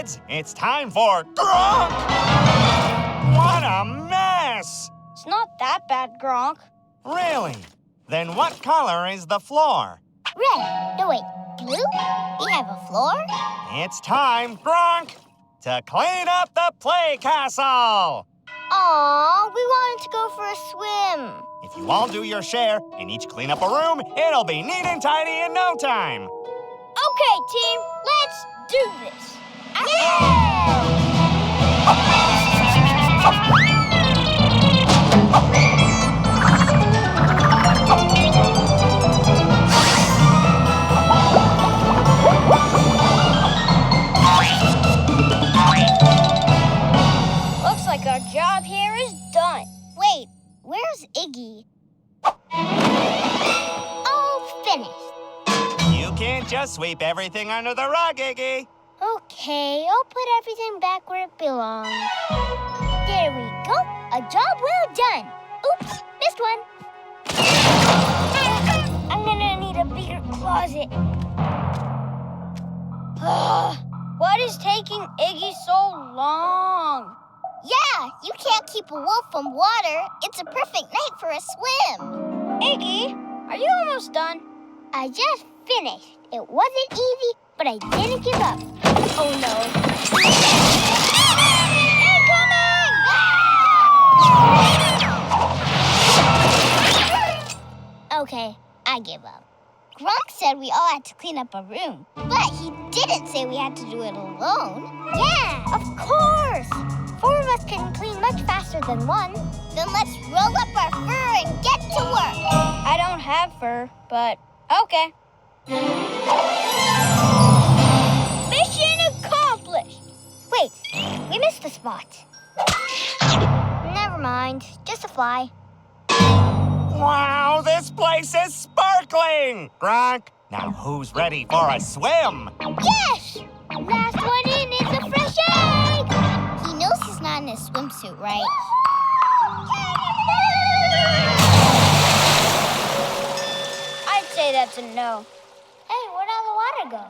kids. It's time for Gronk! What a mess! It's not that bad, Gronk. Really? Then what color is the floor? Red. No, wait. Blue? We have a floor? It's time, Gronk, to clean up the play castle! Aw, we wanted to go for a swim. If you all do your share and each clean up a room, it'll be neat and tidy in no time. Okay, team, let's do this. Looks like our job here is done. Wait, where's Iggy? All finished. You can't just sweep everything under the rug, Iggy. Okay, I'll put everything back where it belongs. There we go. A job well done. Oops, missed one. I'm gonna need a bigger closet. What is taking Iggy so long? Yeah, you can't keep a wolf from water. It's a perfect night for a swim. Iggy, are you almost done? I just finished. It wasn't easy, but I didn't give up. Oh no. Incoming! Okay, I give up. Gronk said we all had to clean up a room, but he didn't say we had to do it alone. Yeah, of course. 4 of us can clean much faster than one. Then let's roll up our fur and get to work. I don't have fur, but okay. Mission accomplished! Wait, we missed a spot. Never mind, just a fly. Wow, this place is sparkling! Gronk, now who's ready for a swim? Yes! Last one in is a fresh egg! He knows he's not in his swimsuit, right? I'd say that's a no. Hey, where'd all the water go?